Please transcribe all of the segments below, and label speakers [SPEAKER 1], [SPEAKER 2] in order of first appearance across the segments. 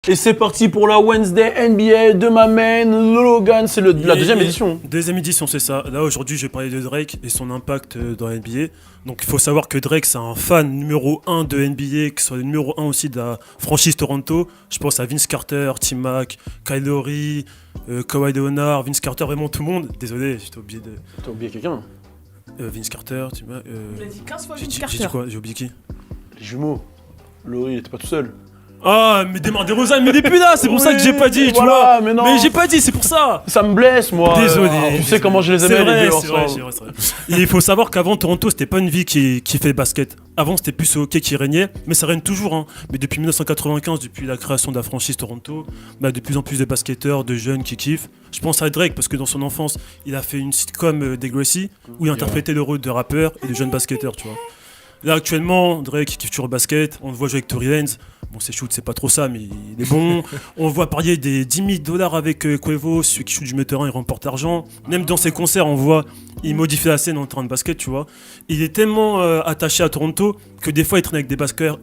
[SPEAKER 1] Et c'est parti pour la Wednesday NBA de ma main Logan, c'est la deuxième édition.
[SPEAKER 2] Deuxième édition, c'est ça. Là aujourd'hui je vais parler de Drake et son impact dans la NBA. Donc il faut savoir que Drake c'est un fan numéro 1 de NBA, qui soit le numéro 1 aussi de la franchise Toronto. Je pense à Vince Carter, Tim Mack, Kyle Lowry, Kawhi Leonard, Vince Carter, vraiment tout le monde. Désolé, j'ai oublié de...
[SPEAKER 1] T'as oublié quelqu'un?
[SPEAKER 2] Vince Carter, Tim Mack...
[SPEAKER 3] Tu l'as dit 15 fois
[SPEAKER 2] J'ai
[SPEAKER 3] Vince
[SPEAKER 2] dit
[SPEAKER 3] Carter.
[SPEAKER 2] quoi? J'ai oublié qui?
[SPEAKER 1] Les jumeaux. Laurie, il était pas tout seul.
[SPEAKER 2] Ah, mais des Rosanne, mais depuis là, c'est pour ça que j'ai pas dit, tu
[SPEAKER 1] voilà,
[SPEAKER 2] vois.
[SPEAKER 1] mais non.
[SPEAKER 2] Mais j'ai pas dit, c'est pour ça.
[SPEAKER 1] Ça me blesse, moi.
[SPEAKER 2] Désolé.
[SPEAKER 1] Tu sais comment je les aimais, les deux
[SPEAKER 2] c'est vrai,
[SPEAKER 1] ensemble.
[SPEAKER 2] c'est vrai. Et il faut savoir qu'avant, Toronto, c'était pas une ville qui fait le basket. Avant, c'était plus le hockey qui régnait, mais ça règne toujours. Hein. Mais depuis 1995, depuis la création de la franchise Toronto, bah, de plus en plus de basketteurs, de jeunes qui kiffent. Je pense à Drake, parce que dans son enfance, il a fait une sitcom Degrassi, où il interprétait le rôle de rappeur et de jeune basketteur, tu vois. Là, actuellement, Drake kiffe toujours le basket. On le voit jouer avec Tory Lanez. Bon, ses shoots, c'est pas trop ça, mais il est bon. On le voit parier des $10 000 avec Quavo. Celui qui shoot du metteur, il remporte l'argent. Même dans ses concerts, on voit, il modifie la scène en terrain de basket, tu vois. Il est tellement attaché à Toronto que des fois, il traîne avec des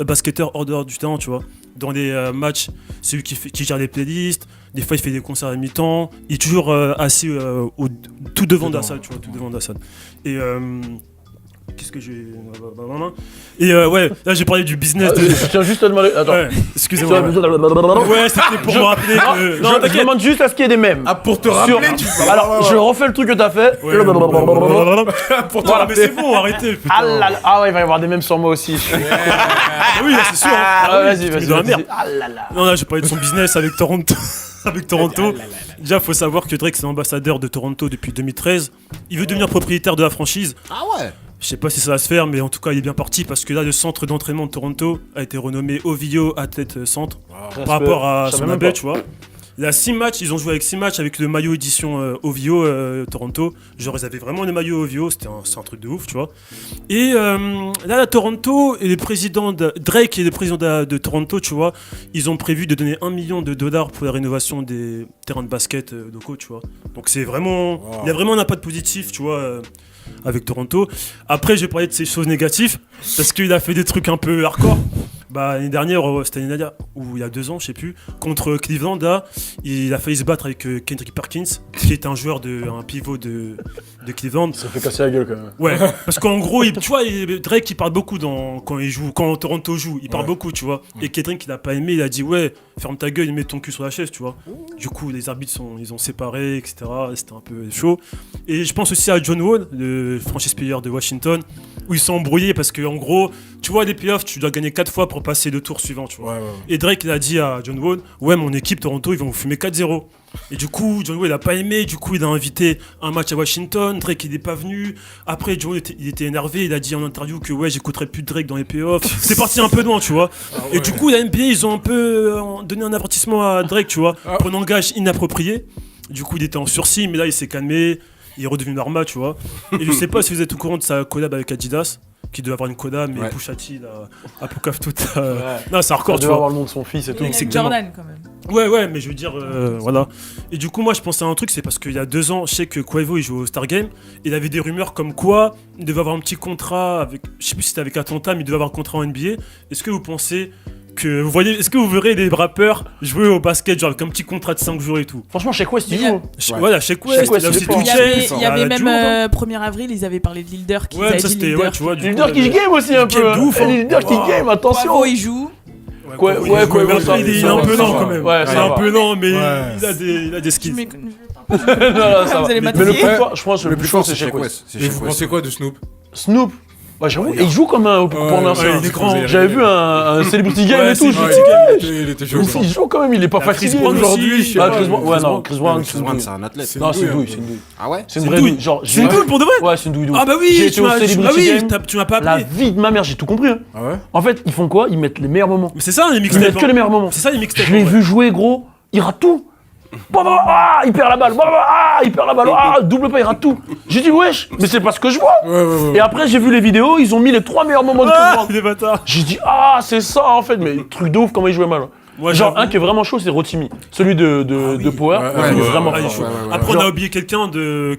[SPEAKER 2] basketteurs hors dehors du terrain, tu vois. Dans les matchs, c'est lui qui gère les playlists. Des fois, il fait des concerts à mi-temps. Il est toujours assis tout devant de la salle, tu vois, tout devant de la salle. Et... qu'est-ce que j'ai... Et ouais, là j'ai parlé du business de...
[SPEAKER 1] Je tiens juste à demander... Attends.
[SPEAKER 2] Ouais, excusez-moi. Ouais, c'était pour me rappeler que... Non,
[SPEAKER 1] je
[SPEAKER 2] t'inquiète.
[SPEAKER 1] demande juste à ce qu'il y ait des mèmes.
[SPEAKER 4] Ah, pour te rappeler, tu peux.
[SPEAKER 1] Alors, je refais le truc que t'as fait.
[SPEAKER 2] Ouais,
[SPEAKER 4] Pour te
[SPEAKER 2] voilà, mais
[SPEAKER 4] rappeler.
[SPEAKER 2] c'est bon, arrêtez, putain.
[SPEAKER 1] Ah là là. Ah ouais, il va y avoir des mèmes sur moi aussi.
[SPEAKER 2] Ah oui, là, c'est sûr. Hein.
[SPEAKER 1] Ah,
[SPEAKER 2] oui,
[SPEAKER 1] vas-y,
[SPEAKER 2] tu te mets
[SPEAKER 1] vas-y.
[SPEAKER 2] dans la merde.
[SPEAKER 1] Ah là là.
[SPEAKER 2] Non, là, j'ai parlé de son business avec Toronto. Avec Toronto. Déjà, faut savoir que Drake, c'est l'ambassadeur de Toronto depuis 2013. Il veut devenir propriétaire de la franchise.
[SPEAKER 4] Ah ouais.
[SPEAKER 2] Je sais pas si ça va se faire, mais en tout cas, il est bien parti parce que là, le centre d'entraînement de Toronto a été renommé OVO Athletic Center par rapport à son label, tu vois. Il y a 6 matchs, ils ont joué avec 6 matchs avec le maillot édition OVO Toronto. Genre, ils avaient vraiment le maillot OVO, c'est un truc de ouf, tu vois. Et là, à Toronto, et Drake et le président de Toronto, tu vois, ils ont prévu de donner $1 million pour la rénovation des terrains de basket locaux, tu vois. Donc, c'est vraiment. Il y a vraiment un impact positif, tu vois. Avec Toronto. Après, je vais parler de ses choses négatives parce qu'il a fait des trucs un peu hardcore. Bah, l'année dernière, c'était l'année dernière, ou il y a 2 ans, je sais plus, contre Cleveland, là, il a failli se battre avec Kendrick Perkins, qui est un pivot de Cleveland.
[SPEAKER 1] Ça fait casser la gueule quand même.
[SPEAKER 2] Ouais, parce qu'en gros, tu vois, Drake, il parle beaucoup quand Toronto joue, il parle beaucoup, tu vois. Et Kendrick, il a pas aimé, il a dit, ouais, ferme ta gueule et mets ton cul sur la chaise, tu vois. Du coup, les arbitres, ils ont séparé, etc. C'était un peu chaud. Et je pense aussi à John Wall, le franchise player de Washington, où ils sont embrouillés parce que, en gros, tu vois, les playoffs, tu dois gagner 4 fois pour passer le tour suivant, tu vois.
[SPEAKER 4] Ouais.
[SPEAKER 2] Et Drake, il a dit à John Wall, ouais, mon équipe Toronto, ils vont vous fumer 4-0. Et du coup, John Wall, il a pas aimé, du coup, il a invité un match à Washington, Drake, il est pas venu. Après, John Wall, il était énervé, il a dit en interview que, ouais, j'écouterai plus de Drake dans les playoffs. C'est parti un peu loin, tu vois. Et du coup, la NBA, ils ont un peu donné un avertissement à Drake, tu vois, pour un langage inapproprié. Du coup, il était en sursis, mais là, il s'est calmé, il est redevenu normal, tu vois. Et je sais pas si vous êtes au courant de sa collab avec Adidas, qui devait avoir une collab, mais Pusha T a Poucave tout. Non, c'est hardcore,
[SPEAKER 1] Il
[SPEAKER 2] tu
[SPEAKER 1] doit
[SPEAKER 2] vois.
[SPEAKER 1] avoir le nom de son fils et tout.
[SPEAKER 3] Il y a Jordan quand même.
[SPEAKER 2] Ouais, mais je veux dire, voilà. Et du coup, moi, je pensais à un truc, c'est parce qu'il y a 2 ans, je sais que Quavo, il joue au Star Game, il avait des rumeurs comme quoi il devait avoir un petit contrat avec, je sais plus si c'était avec Atlanta, mais il devait avoir un contrat en NBA. Est-ce que vous pensez est-ce que vous verrez des rappeurs jouer au basket, genre avec un petit contrat de 5 jours et tout?
[SPEAKER 1] Franchement, chez Quest, il joue.
[SPEAKER 2] Voilà, chez Quest,
[SPEAKER 1] Chez Quest,
[SPEAKER 2] là,
[SPEAKER 1] il
[SPEAKER 2] c'est
[SPEAKER 1] dépend.
[SPEAKER 2] tout
[SPEAKER 3] Il y avait même 1er avril, ils avaient parlé de Lil Durk.
[SPEAKER 2] Ouais, mais ça c'était, ouais, tu vois, du
[SPEAKER 1] Lil Durk qui game aussi un peu.
[SPEAKER 2] de ouf, hein.
[SPEAKER 1] Lil Durk qui game, attention.
[SPEAKER 3] Quavo, il joue.
[SPEAKER 2] Il est un peu lent quand même.
[SPEAKER 1] Ouais,
[SPEAKER 2] C'est
[SPEAKER 1] ça
[SPEAKER 2] un
[SPEAKER 1] va.
[SPEAKER 2] peu lent, mais
[SPEAKER 4] Ouais.
[SPEAKER 2] il a des skills.
[SPEAKER 1] Non, ça
[SPEAKER 3] Vous
[SPEAKER 1] va.
[SPEAKER 3] allez
[SPEAKER 1] Mais le
[SPEAKER 3] m'attaquer.
[SPEAKER 1] plus fort, je pense, le plus fort, c'est chez Quest.
[SPEAKER 4] Quest. Et vous pensez quoi de Snoop?
[SPEAKER 1] Snoop. Ouais, j'avoue, et il joue comme un pour un ancien.
[SPEAKER 2] il est grand.
[SPEAKER 1] J'avais vu un Celebrity Game et tout.
[SPEAKER 4] Il était chaud.
[SPEAKER 1] Il joue quand même, il est pas fatigué
[SPEAKER 2] Chris Brown
[SPEAKER 1] aujourd'hui.
[SPEAKER 2] aussi,
[SPEAKER 1] Ah, Chris Brown, ouais, non, Chris Brown,
[SPEAKER 5] Chris Brown, c'est un athlète.
[SPEAKER 1] non, c'est une douille, c'est une douille.
[SPEAKER 5] Ah ouais?
[SPEAKER 1] C'est une vraie douille. Genre,
[SPEAKER 2] C'est une douille pour de vrai?
[SPEAKER 1] Ouais, c'est une douille.
[SPEAKER 2] Ah bah
[SPEAKER 1] J'ai
[SPEAKER 2] oui,
[SPEAKER 1] été au Celebrity Game.
[SPEAKER 2] tu m'as pas
[SPEAKER 1] La
[SPEAKER 2] appelé.
[SPEAKER 1] vie de ma mère, j'ai tout compris. Hein.
[SPEAKER 4] Ah ouais?
[SPEAKER 1] En fait, ils font quoi? Ils mettent les meilleurs moments.
[SPEAKER 2] Mais c'est ça les
[SPEAKER 1] Ils
[SPEAKER 2] mixtapes.
[SPEAKER 1] mettent que les meilleurs moments.
[SPEAKER 2] C'est ça les mixtapes.
[SPEAKER 1] Je l'ai vu jouer, gros. Il rate tout. Ah, il perd la balle. Ah, il perd la balle. Ah, double pas, il rate tout. J'ai dit, wesh, mais c'est pas ce que je vois.
[SPEAKER 4] Ouais.
[SPEAKER 1] Et après, j'ai vu les vidéos, ils ont mis les 3 meilleurs moments de Chris
[SPEAKER 2] Ah,
[SPEAKER 1] Brown.
[SPEAKER 2] les bâtards.
[SPEAKER 1] J'ai dit, ah, c'est ça en fait. Mais truc de ouf, comment il jouait mal.
[SPEAKER 2] Moi,
[SPEAKER 1] Genre,
[SPEAKER 2] j'avoue.
[SPEAKER 1] un qui est vraiment chaud, c'est Rotimi. Celui de Power.
[SPEAKER 4] Ouais,
[SPEAKER 1] il est
[SPEAKER 4] ouais,
[SPEAKER 1] vraiment
[SPEAKER 2] Ah, il est
[SPEAKER 1] fort.
[SPEAKER 2] chaud. Après, on a oublié quelqu'un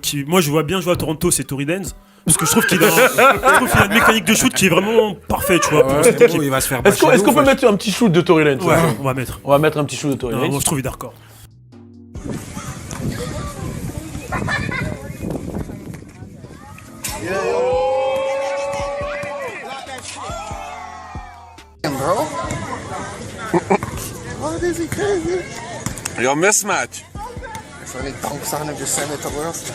[SPEAKER 2] qui, moi, je vois bien jouer à Toronto, c'est Tory Lanez. Parce que je trouve qu'il a une mécanique de shoot qui est vraiment parfaite, tu vois. pour cette équipe.
[SPEAKER 5] Il va se faire
[SPEAKER 1] Est-ce qu'on peut mettre un petit shoot de Tory Lanez?
[SPEAKER 2] Ouais, on va mettre.
[SPEAKER 1] On va mettre un petit shoot de Tory
[SPEAKER 2] Non,
[SPEAKER 1] Lanez.
[SPEAKER 2] moi, je trouve il est d'accord.
[SPEAKER 6] bro. What is he crazy?
[SPEAKER 7] Yo, mismatch.
[SPEAKER 6] So they dunks on him, just send it to Wilson.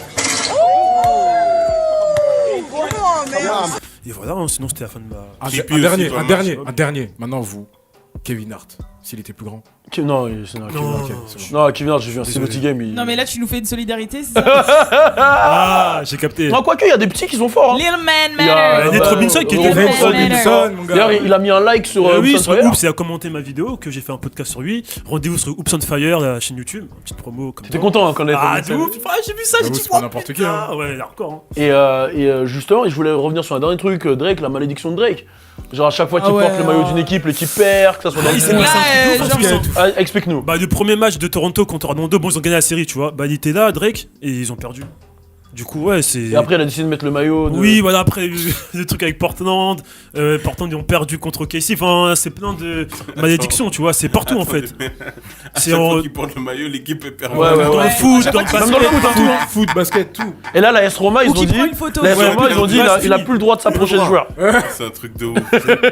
[SPEAKER 2] Et voilà, hein, sinon c'était la fin de ma.
[SPEAKER 4] Un dernier. Maintenant, vous, Kevin Hart, s'il était plus grand.
[SPEAKER 1] Non, c'est non, Kevin Hart, j'ai vu un Siloti Game.
[SPEAKER 3] Non, mais là, tu nous fais une solidarité, c'est ça?
[SPEAKER 2] Ah, j'ai capté.
[SPEAKER 1] Non, quoique, il y a des petits qui sont forts. Hein.
[SPEAKER 3] Little Man
[SPEAKER 1] Il y a-
[SPEAKER 3] Matter.
[SPEAKER 2] Il y a Nate Robinson qui était
[SPEAKER 3] Robinson,
[SPEAKER 4] mon gars.
[SPEAKER 1] D'ailleurs, il a mis un like sur
[SPEAKER 2] oui,
[SPEAKER 1] Hudson
[SPEAKER 2] sur
[SPEAKER 1] Fire.
[SPEAKER 2] Oops, il a commenté ma vidéo, que j'ai fait un podcast sur lui. Rendez-vous sur Oops on Fire, la chaîne YouTube, une petite promo comme
[SPEAKER 1] T'es
[SPEAKER 2] ça.
[SPEAKER 1] content hein, quand on a
[SPEAKER 2] Ah,
[SPEAKER 1] fait
[SPEAKER 2] de ouf, j'ai vu ça, j'ai
[SPEAKER 4] J'avoue,
[SPEAKER 2] dit
[SPEAKER 4] c'est pas n'importe qui, hein.
[SPEAKER 2] Ah, ouais, il est encore. Hein.
[SPEAKER 1] Et justement, je voulais revenir sur un dernier truc, Drake, la malédiction de Drake. Genre à chaque fois qu'il
[SPEAKER 3] Ah ouais,
[SPEAKER 1] porte le maillot d'une équipe, l'équipe perd, que ça soit dans
[SPEAKER 2] il
[SPEAKER 1] le
[SPEAKER 2] s'est
[SPEAKER 1] monde.
[SPEAKER 2] passé un truc de ouf,
[SPEAKER 3] genre,
[SPEAKER 2] en plus, hein.
[SPEAKER 1] Ah, explique-nous.
[SPEAKER 2] Bah, le premier match de Toronto contre Orlando, bon, ils ont gagné la série, tu vois. Bah, il était là, Drake, et ils ont perdu. Du coup, ouais, c'est.
[SPEAKER 1] Et après, il a décidé de mettre le maillot. De...
[SPEAKER 2] Oui, voilà, après, des trucs avec Portland. Portland, ils ont perdu contre KC. Enfin, c'est plein de malédictions, tu vois. C'est partout, en fait.
[SPEAKER 7] À
[SPEAKER 2] C'est
[SPEAKER 7] chaque
[SPEAKER 2] en-
[SPEAKER 7] fois qu'il porte le maillot, l'équipe est perdue.
[SPEAKER 1] Ouais, ouais,
[SPEAKER 2] Dans
[SPEAKER 1] ouais.
[SPEAKER 2] le foot, dans le
[SPEAKER 1] Même dans le
[SPEAKER 2] basket.
[SPEAKER 1] foot, hein.
[SPEAKER 4] Foot, basket, tout.
[SPEAKER 1] Et là, la S Roma, ils
[SPEAKER 3] Ou
[SPEAKER 1] ont
[SPEAKER 3] qui
[SPEAKER 1] dit.
[SPEAKER 3] prend une photo.
[SPEAKER 1] La S
[SPEAKER 2] Ouais,
[SPEAKER 1] Roma, ils ont dit,
[SPEAKER 2] là,
[SPEAKER 1] il a plus le droit de s'approcher de joueur.
[SPEAKER 7] C'est un truc de ouf.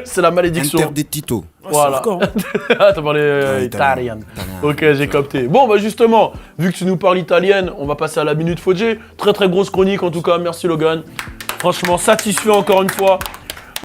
[SPEAKER 1] C'est la malédiction.
[SPEAKER 5] Inter des Tito.
[SPEAKER 1] Voilà.
[SPEAKER 2] Hardcore, hein.
[SPEAKER 1] Ah, t'as parlé
[SPEAKER 5] Ouais,
[SPEAKER 1] italien.
[SPEAKER 5] italien.
[SPEAKER 1] Ok, j'ai capté. Bon, bah justement, vu que tu nous parles italienne, on va passer à la minute Fogé. Très très grosse chronique en tout cas. Merci Logan. Franchement, satisfait encore une fois.